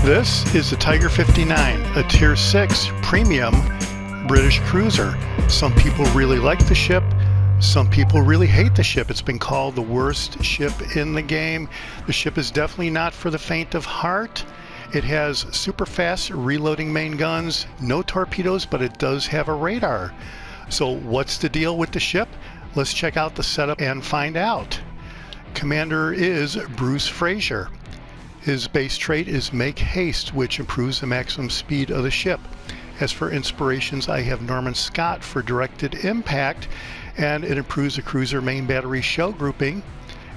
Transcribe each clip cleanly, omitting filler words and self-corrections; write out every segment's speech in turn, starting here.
This is the Tiger 59, a Tier 6 premium British cruiser. Some people really like the ship. Some people really hate the ship. It's been called the worst ship in the game. The ship is definitely not for the faint of heart. It has super fast reloading main guns, no torpedoes, but it does have a radar. So what's the deal with the ship? Let's check out the setup and find out. Commander is Bruce Fraser. His base trait is Make Haste, which improves the maximum speed of the ship. As for inspirations, I have Norman Scott for Directed Impact, and it improves the cruiser main battery shell grouping.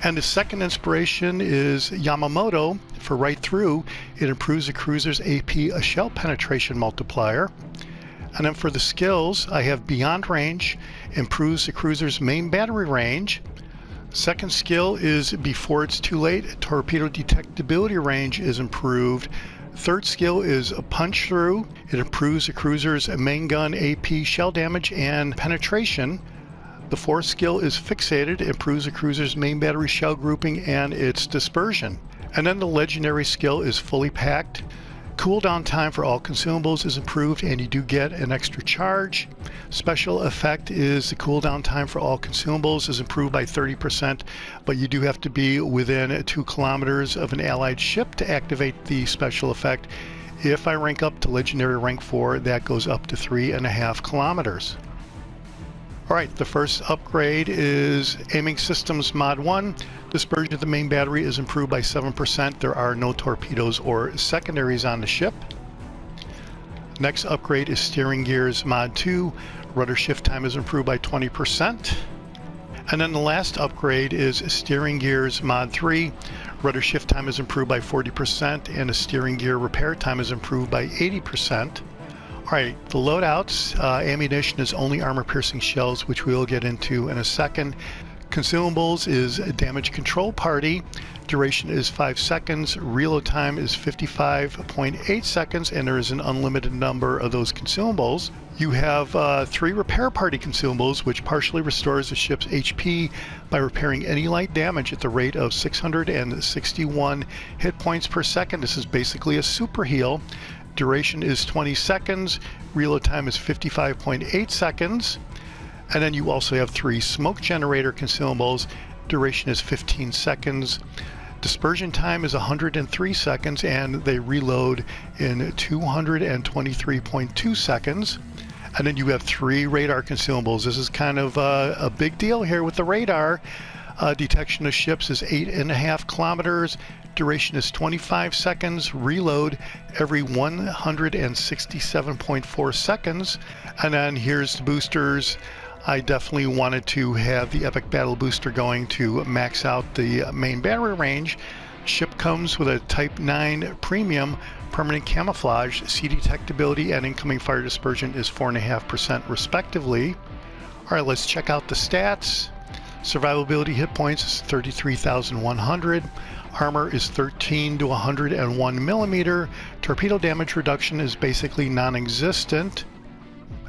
And the second inspiration is Yamamoto for Right Through. It improves the cruiser's AP shell penetration multiplier. And then for the skills, I have Beyond Range, improves the cruiser's main battery range. Second skill is Before It's Too Late, torpedo detectability range is improved. Third skill is Punch Through. It improves the cruiser's main gun AP shell damage and penetration. The fourth skill is Fixated, improves the cruiser's main battery shell grouping and its dispersion. And then the legendary skill is Fully Packed. Cooldown time for all consumables is improved and you do get an extra charge. Special effect is the cooldown time for all consumables is improved by 30%, but you do have to be within 2 kilometers of an allied ship to activate the special effect. If I rank up to legendary rank 4, that goes up to 3.5 kilometers. Alright, the first upgrade is Aiming Systems Mod 1. Dispersion of the main battery is improved by 7%. There are no torpedoes or secondaries on the ship. Next upgrade is Steering Gears Mod 2. Rudder shift time is improved by 20%. And then the last upgrade is Steering Gears Mod 3. Rudder shift time is improved by 40% and the steering gear repair time is improved by 80%. Alright, the loadouts, ammunition is only armor-piercing shells, which we'll get into in a second. Consumables is Damage Control Party. Duration is 5 seconds. Reload time is 55.8 seconds, and there is an unlimited number of those consumables. You have 3 Repair Party consumables, which partially restores the ship's HP by repairing any light damage at the rate of 661 hit points per second. This is basically a super heal. Duration is 20 seconds. Reload time is 55.8 seconds. And then you also have 3 Smoke Generator consumables. Duration is 15 seconds. Dispersion time is 103 seconds, and they reload in 223.2 seconds. And then you have 3 Radar consumables. This is kind of a big deal here with the radar. Detection of ships is 8.5 kilometers. Duration is 25 seconds. Reload every 167.4 seconds. And then here's the boosters. I definitely wanted to have the Epic Battle Booster going to max out the main battery range. Ship comes with a Type 9 Premium Permanent Camouflage. Sea detectability and incoming fire dispersion is 4.5% respectively. Alright, let's check out the stats. Survivability hit points is 33,100. Armor is 13 to 101 millimeter. Torpedo damage reduction is basically non-existent.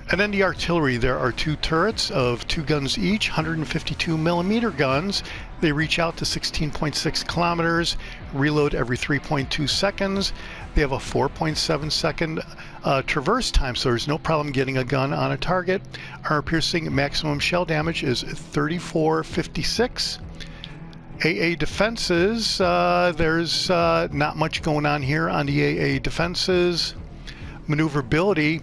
And then the artillery, there are 2 turrets of 2 guns each, 152 millimeter guns. They reach out to 16.6 kilometers, reload every 3.2 seconds. They have a 4.7 second traverse time, so there's no problem getting a gun on a target. Armor piercing maximum shell damage is 3456. AA defenses, there's not much going on here on the AA defenses. Maneuverability,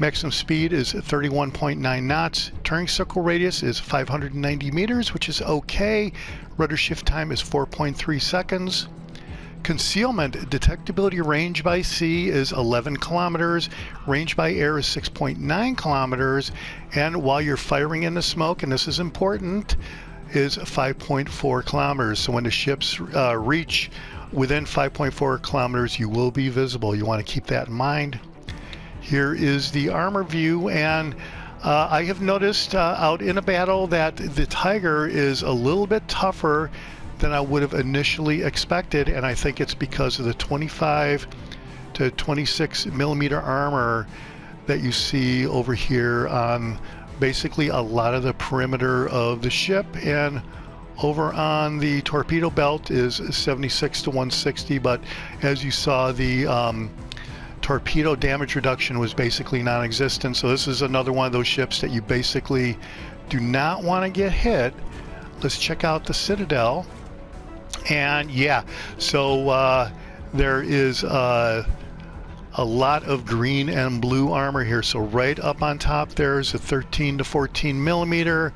maximum speed is 31.9 knots. Turning circle radius is 590 meters, which is okay. Rudder shift time is 4.3 seconds. Concealment, detectability range by sea is 11 kilometers. Range by air is 6.9 kilometers. And while you're firing in the smoke, and this is important, is 5.4 kilometers. So when the ships reach within 5.4 kilometers, you will be visible. You want to keep that in mind. Here is the armor view, and I have noticed out in a battle that the Tiger is a little bit tougher than I would have initially expected, and I think it's because of the 25 to 26 millimeter armor that you see over here on basically a lot of the perimeter of the ship, and over on the torpedo belt is 76 to 160, but as you saw, the torpedo damage reduction was basically non-existent. So this is another one of those ships that you basically do not want to get hit. Let's check out the Citadel. And yeah, so there is a lot of green and blue armor here. So right up on top there's a 13 to 14 millimeter,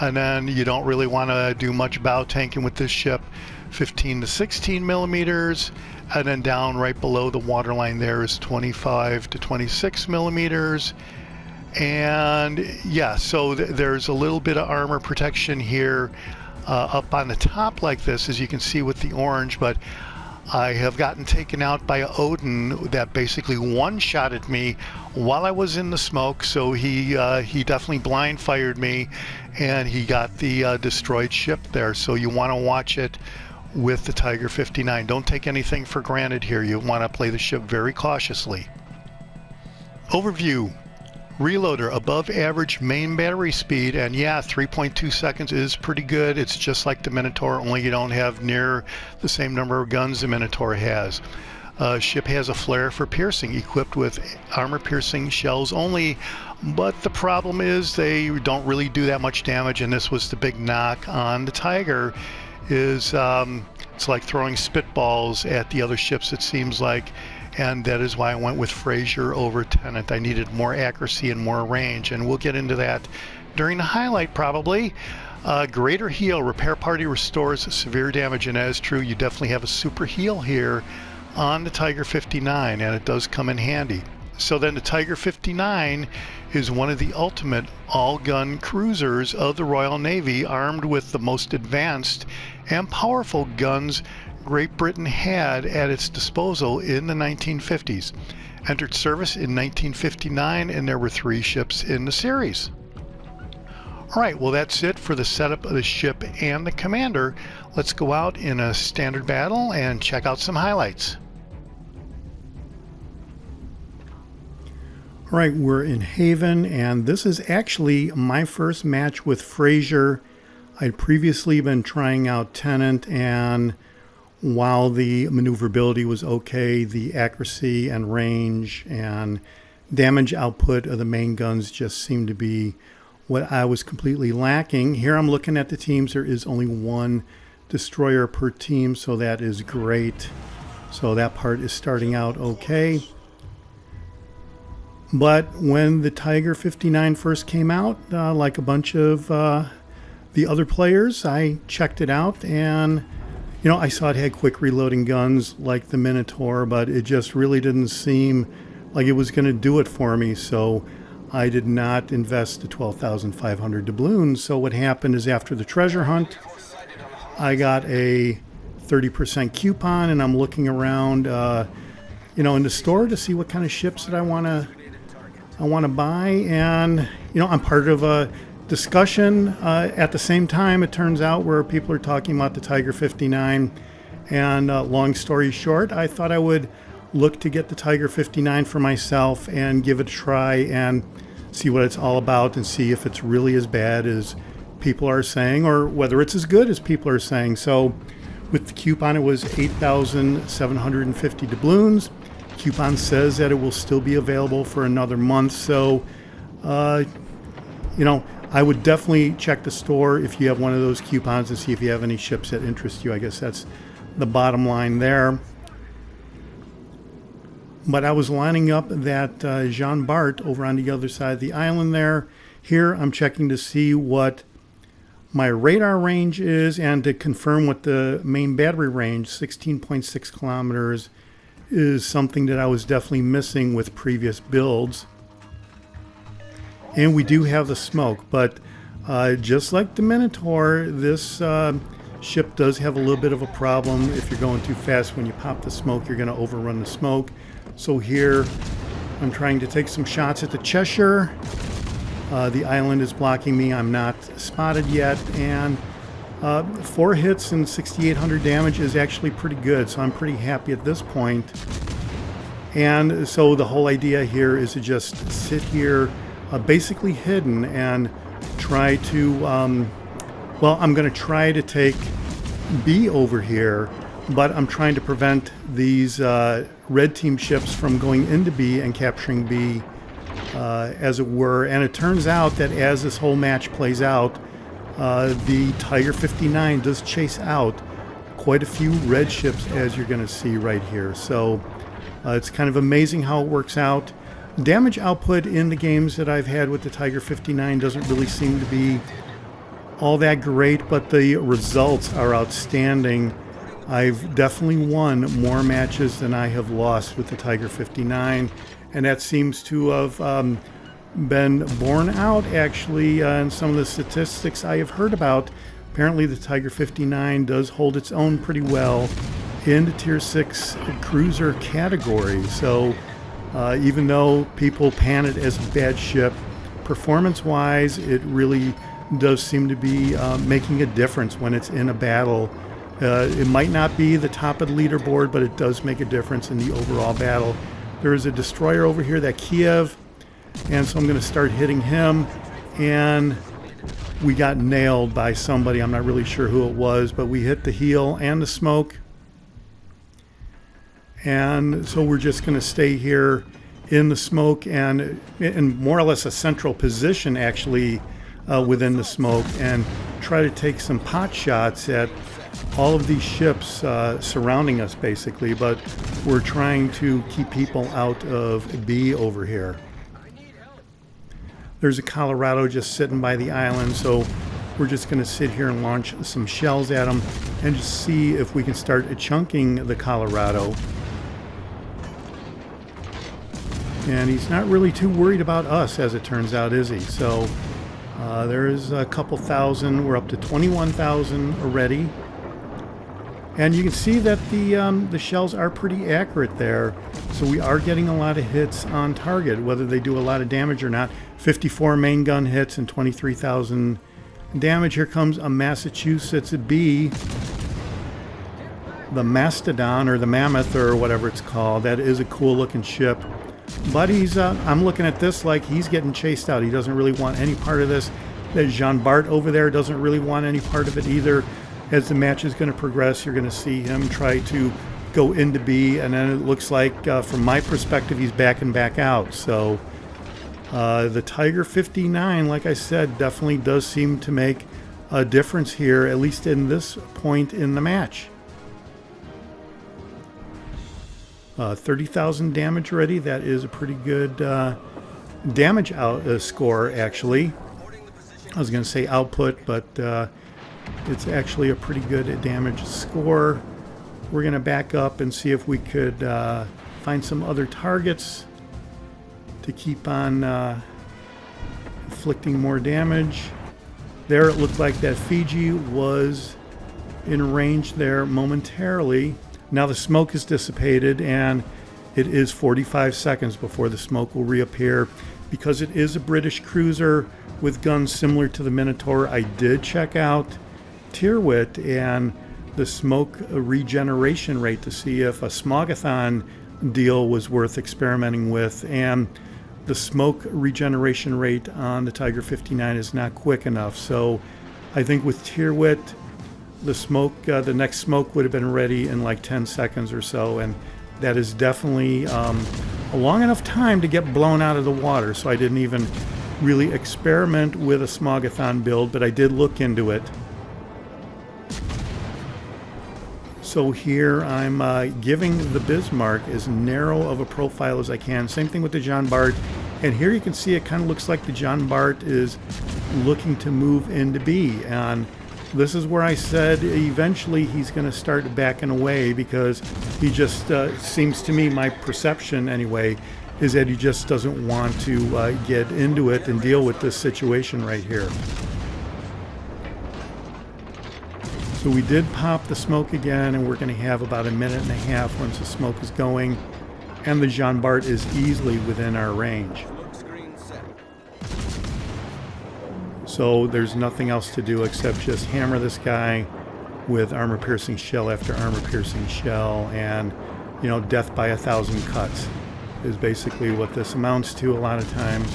and then you don't really want to do much bow tanking with this ship, 15 to 16 millimeters, and then down right below the waterline there is 25 to 26 millimeters. And yeah, so there's a little bit of armor protection here up on the top like this, as you can see with the orange, but I have gotten taken out by Odin that basically one-shotted me while I was in the smoke. So he definitely blind fired me, and he got the destroyed ship there. So you want to watch it with the Tiger 59. Don't take anything for granted here. You want to play the ship very cautiously. Overview. Reloader, above average main battery speed, and yeah, 3.2 seconds is pretty good. It's just like the Minotaur, only you don't have near the same number of guns the Minotaur has. Ship has a flare for piercing, equipped with armor piercing shells only, but the problem is they don't really do that much damage, and this was the big knock on the Tiger, is it's like throwing spitballs at the other ships, it seems like, and that is why I went with Fraser over Tennant. I needed more accuracy and more range, and we'll get into that during the highlight probably. Greater heal, repair party restores severe damage, and that is true. You definitely have a super heal here on the Tiger 59, and it does come in handy. So then the Tiger 59 is one of the ultimate all-gun cruisers of the Royal Navy, armed with the most advanced and powerful guns Great Britain had at its disposal in the 1950s. Entered service in 1959, and there were 3 ships in the series. Alright, well that's it for the setup of the ship and the commander. Let's go out in a standard battle and check out some highlights. Alright, we're in Haven, and this is actually my first match with Fraser. I'd previously been trying out Tennant, and while the maneuverability was okay, the accuracy and range and damage output of the main guns just seemed to be what I was completely lacking. Here I'm looking at the teams. There is only 1 destroyer per team, so that is great. So that part is starting out okay. But when the Tiger 59 first came out, like a bunch of the other players, I checked it out, and you know, I saw it had quick reloading guns like the Minotaur, but it just really didn't seem like it was going to do it for me. So I did not invest the 12,500 doubloons. So what happened is, after the treasure hunt, I got a 30% coupon, and I'm looking around, you know, in the store to see what kind of ships that I want to buy. And you know, I'm part of a discussion at the same time, it turns out, where people are talking about the Tiger 59, and long story short, I thought I would look to get the Tiger 59 for myself and give it a try and see what it's all about, and see if it's really as bad as people are saying, or whether it's as good as people are saying. So with the coupon, it was 8,750 doubloons. Coupon says that it will still be available for another month, so you know, I would definitely check the store if you have one of those coupons and see if you have any ships that interest you. I guess that's the bottom line there. But I was lining up that Jean Bart over on the other side of the island there. Here I'm checking to see what my radar range is, and to confirm what the main battery range, 16.6 kilometers, is something that I was definitely missing with previous builds. And we do have the smoke, but just like the Minotaur, this ship does have a little bit of a problem. If you're going too fast, when you pop the smoke, you're going to overrun the smoke. So here I'm trying to take some shots at the Cheshire, The island is blocking me. I'm not spotted yet, and 4 hits and 6,800 damage is actually pretty good, so I'm pretty happy at this point. And so the whole idea here is to just sit here basically hidden and try to, well, I'm going to try to take B over here, but I'm trying to prevent these red team ships from going into B and capturing B, as it were. And it turns out that as this whole match plays out, the Tiger 59 does chase out quite a few red ships, as you're going to see right here. So it's kind of amazing how it works out. Damage output in the games that I've had with the Tiger 59 doesn't really seem to be all that great, but the results are outstanding. I've definitely won more matches than I have lost with the Tiger 59, and that seems to have been borne out actually in some of the statistics I have heard about. Apparently the Tiger 59 does hold its own pretty well in the Tier 6 cruiser category. So even though people pan it as a bad ship, performance-wise it really does seem to be making a difference when it's in a battle. It might not be the top of the leaderboard, but it does make a difference in the overall battle. There is a destroyer over here, that Kiev, and so I'm going to start hitting him, and we got nailed by somebody. I'm not really sure who it was, but we hit the heel and the smoke, and so we're just going to stay here in the smoke and in more or less a central position actually within the smoke, and try to take some pot shots at all of these ships surrounding us basically, but we're trying to keep people out of B over here. There's a Colorado just sitting by the island, so we're just going to sit here and launch some shells at him and just see if we can start chunking the Colorado. And he's not really too worried about us, as it turns out, is he? So there's a couple thousand. We're up to 21,000 already. And you can see that the shells are pretty accurate there. So we are getting a lot of hits on target, whether they do a lot of damage or not. 54 main gun hits and 23,000 damage. Here comes a Massachusetts B, the Mastodon, or the Mammoth, or whatever it's called. That is a cool looking ship. But he's, I'm looking at this like he's getting chased out. He doesn't really want any part of this. That Jean Bart over there doesn't really want any part of it either. As the match is going to progress, you're going to see him try to go into B, and then it looks like, from my perspective, he's backing back out. So the Tiger 59, like I said, definitely does seem to make a difference here, at least in this point in the match. 30,000 damage already. That is a pretty good damage score, actually. I was going to say output, but it's actually a pretty good damage score. We're going to back up and see if we could find some other targets to keep on inflicting more damage. There it looked like that Fiji was in range there momentarily. Now the smoke is dissipated, and it is 45 seconds before the smoke will reappear. Because it is a British cruiser with guns similar to the Minotaur, I did check out Tyrwhitt and the smoke regeneration rate to see if a Smogathon deal was worth experimenting with, and the smoke regeneration rate on the Tiger 59 is not quick enough. So I think with Tyrwhitt, the smoke, the next smoke would have been ready in like 10 seconds or so, and that is definitely a long enough time to get blown out of the water. So I didn't even really experiment with a Smogathon build, but I did look into it. So here I'm giving the Bismarck as narrow of a profile as I can. Same thing with the Jean Bart. And here you can see it kind of looks like the Jean Bart is looking to move into B. And this is where I said eventually he's going to start backing away, because he just seems to me, my perception anyway, is that he just doesn't want to get into it and deal with this situation right here. So we did pop the smoke again, and we're going to have about a minute and a half once the smoke is going, and the Jean Bart is easily within our range. So there's nothing else to do except just hammer this guy with armor-piercing shell after armor-piercing shell, and, you know, death by 1,000 cuts is basically what this amounts to a lot of times.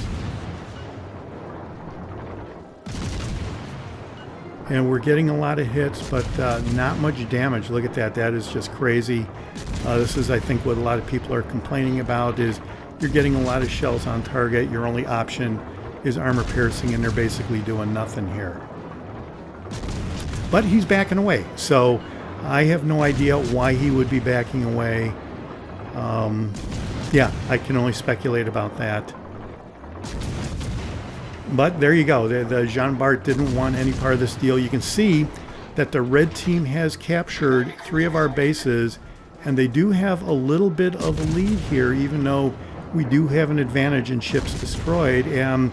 And we're getting a lot of hits, but not much damage. Look at that. That is just crazy. This is, I think, what a lot of people are complaining about, is you're getting a lot of shells on target. Your only option is armor piercing, and they're basically doing nothing here. But he's backing away, so I have no idea why he would be backing away. Yeah, I can only speculate about that. But there you go. The Jean Bart didn't want any part of this deal. You can see that the red team has captured 3 of our bases, and they do have a little bit of a lead here, even though we do have an advantage in ships destroyed. And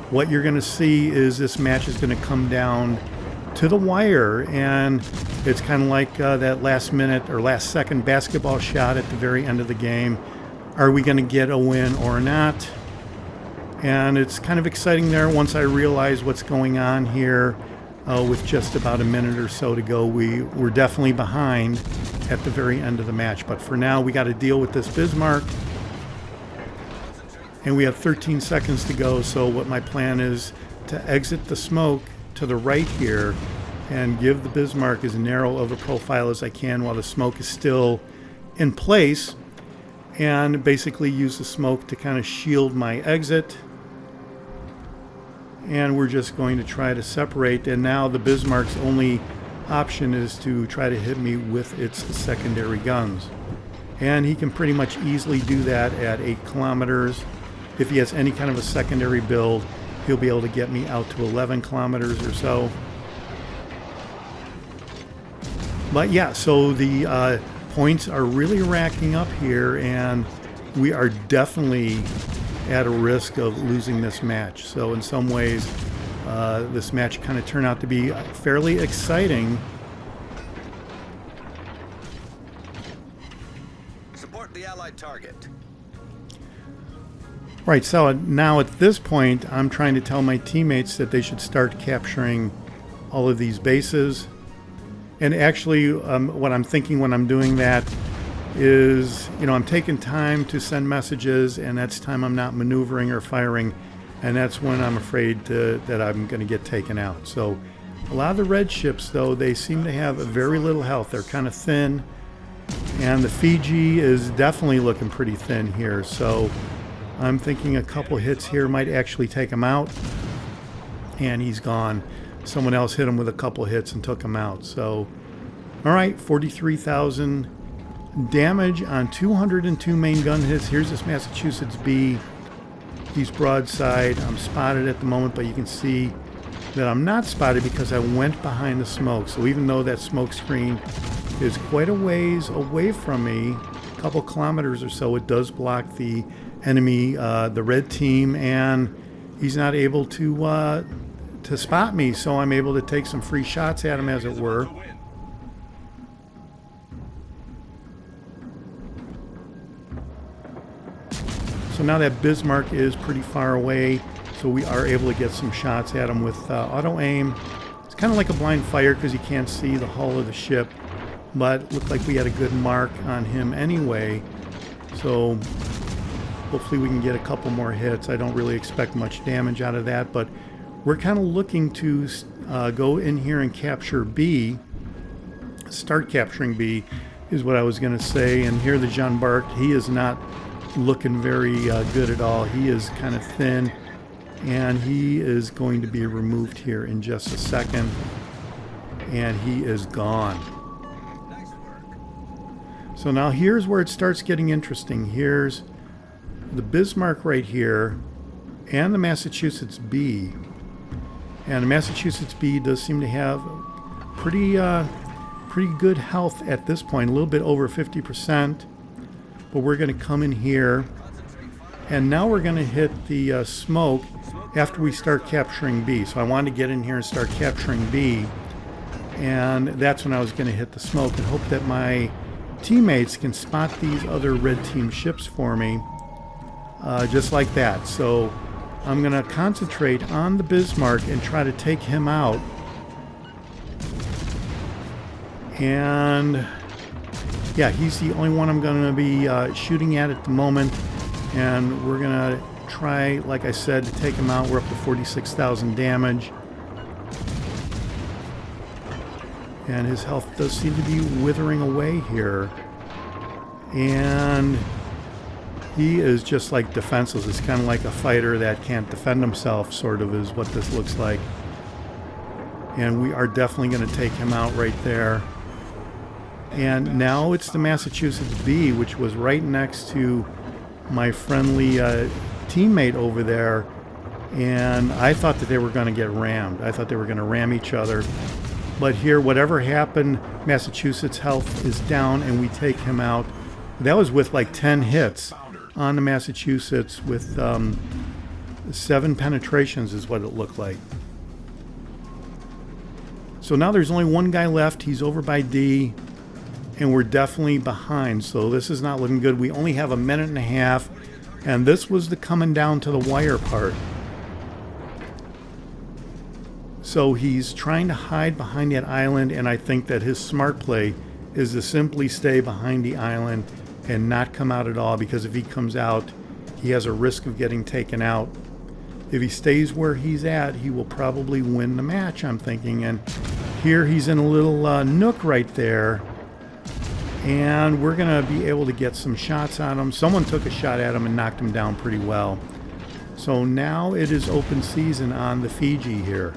what you're going to see is this match is going to come down to the wire, and it's kind of like that last minute or last second basketball shot at the very end of the game. Are we going to get a win or not? And it's kind of exciting there once I realize what's going on here. With just about a minute or so to go, we're definitely behind at the very end of the match. But for now, we got to deal with this Bismarck. And we have 13 seconds to go, so what my plan is to exit the smoke to the right here and give the Bismarck as narrow of a profile as I can while the smoke is still in place, and basically use the smoke to kind of shield my exit. And we're just going to try to separate, and now the Bismarck's only option is to try to hit me with its secondary guns. And he can pretty much easily do that at 8 kilometers. If he has any kind of a secondary build, he'll be able to get me out to 11 kilometers or so. But yeah, so the points are really racking up here, and we are definitely at a risk of losing this match. So in some ways, this match kind of turned out to be fairly exciting. Support the Allied target. Right, so now at this point, I'm trying to tell my teammates that they should start capturing all of these bases. And actually, what I'm thinking when I'm doing that is, you know, I'm taking time to send messages, and that's time I'm not maneuvering or firing, and that's when I'm afraid that I'm going to get taken out. So a lot of the red ships, though, they seem to have very little health. They're kind of thin, and the Fiji is definitely looking pretty thin here. So I'm thinking a couple hits here might actually take him out, and he's gone. Someone else hit him with a couple hits and took him out. So, all right, 43,000 damage on 202 main gun hits. Here's this Massachusetts B. He's broadside. I'm spotted at the moment, but you can see that I'm not spotted because I went behind the smoke. So even though that smoke screen is quite a ways away from me, a couple kilometers or so, it does block the enemy, the red team, and he's not able to spot me. So I'm able to take some free shots at him, as it were. So now that Bismarck is pretty far away, so we are able to get some shots at him with auto aim. It's kind of like a blind fire because you can't see the hull of the ship, but it looked like we had a good mark on him anyway. So hopefully we can get a couple more hits. I don't really expect much damage out of that, but we're kind of looking to go in here and capture B. Start capturing B is what I was going to say. And here the Jean Bart, he is not looking very good at all. He is kind of thin, and he is going to be removed here in just a second, and he is gone. So now here's where it starts getting interesting. Here's the Bismarck right here and the Massachusetts B, and the Massachusetts B does seem to have pretty good health at this point, a little bit over 50%. But we're going to come in here, and now we're going to hit the smoke after we start capturing B. So I wanted to get in here and start capturing B, and that's when I was going to hit the smoke and hope that my teammates can spot these other red team ships for me, just like that. So I'm going to concentrate on the Bismarck and try to take him out. And yeah, he's the only one I'm going to be shooting at the moment. And we're going to try, like I said, to take him out. We're up to 46,000 damage. And his health does seem to be withering away here. And he is just like defenseless. It's kind of like a fighter that can't defend himself, sort of, is what this looks like. And we are definitely going to take him out right there. And now it's the Massachusetts B, which was right next to my friendly teammate over there. And I thought that they were going to get rammed. I thought they were going to ram each other. But here, whatever happened, Massachusetts' health is down, and we take him out. That was with like 10 hits on the Massachusetts with 7 penetrations is what it looked like. So now there's only one guy left. He's over by D, and we're definitely behind. So this is not looking good. We only have a minute and a half, and this was the coming down to the wire part. So he's trying to hide behind that island, and I think that his smart play is to simply stay behind the island and not come out at all, because if he comes out, he has a risk of getting taken out. If he stays where he's at, he will probably win the match, I'm thinking. And here he's in a little nook right there, and we're going to be able to get some shots on him. Someone took a shot at him and knocked him down pretty well. So now it is open season on the Fiji here.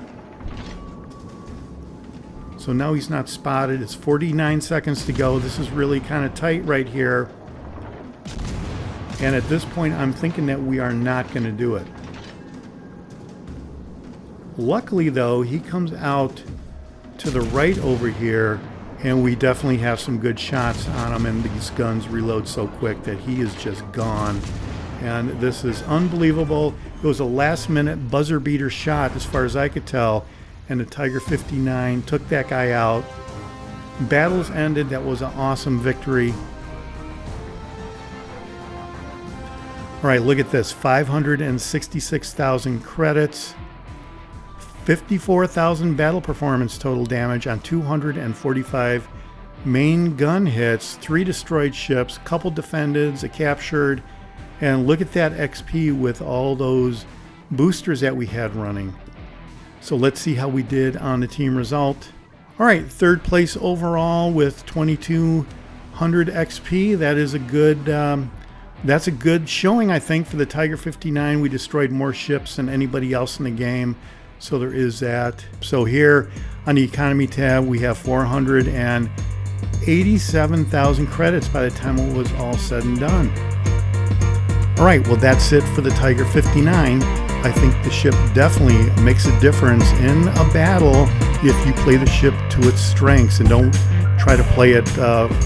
So now he's not spotted. It's 49 seconds to go. This is really kind of tight right here. And at this point, I'm thinking that we are not going to do it. Luckily, though, he comes out to the right over here, and we definitely have some good shots on him, and these guns reload so quick that he is just gone. And this is unbelievable. It was a last-minute buzzer beater shot, as far as I could tell. And the Tiger 59 took that guy out. Battles ended. That was an awesome victory. All right, look at this. 566,000 credits. 54,000 battle performance total damage on 245 main gun hits. 3 destroyed ships, couple defended, a captured. And look at that XP with all those boosters that we had running. So let's see how we did on the team result. All right, 3rd place overall with 2,200 XP. That is a good. That's a good showing, I think, for the Tiger 59. We destroyed more ships than anybody else in the game, so there is that. So here on the economy tab, we have 487,000 credits by the time it was all said and done. All right, well, that's it for the Tiger 59. I think the ship definitely makes a difference in a battle if you play the ship to its strengths and don't try to play it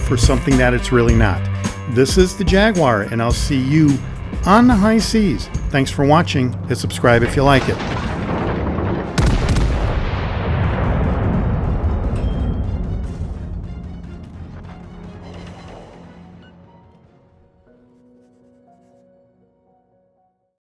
for something that it's really not. This is the Jaguar, and I'll see you on the high seas. Thanks for watching, and subscribe if you like it.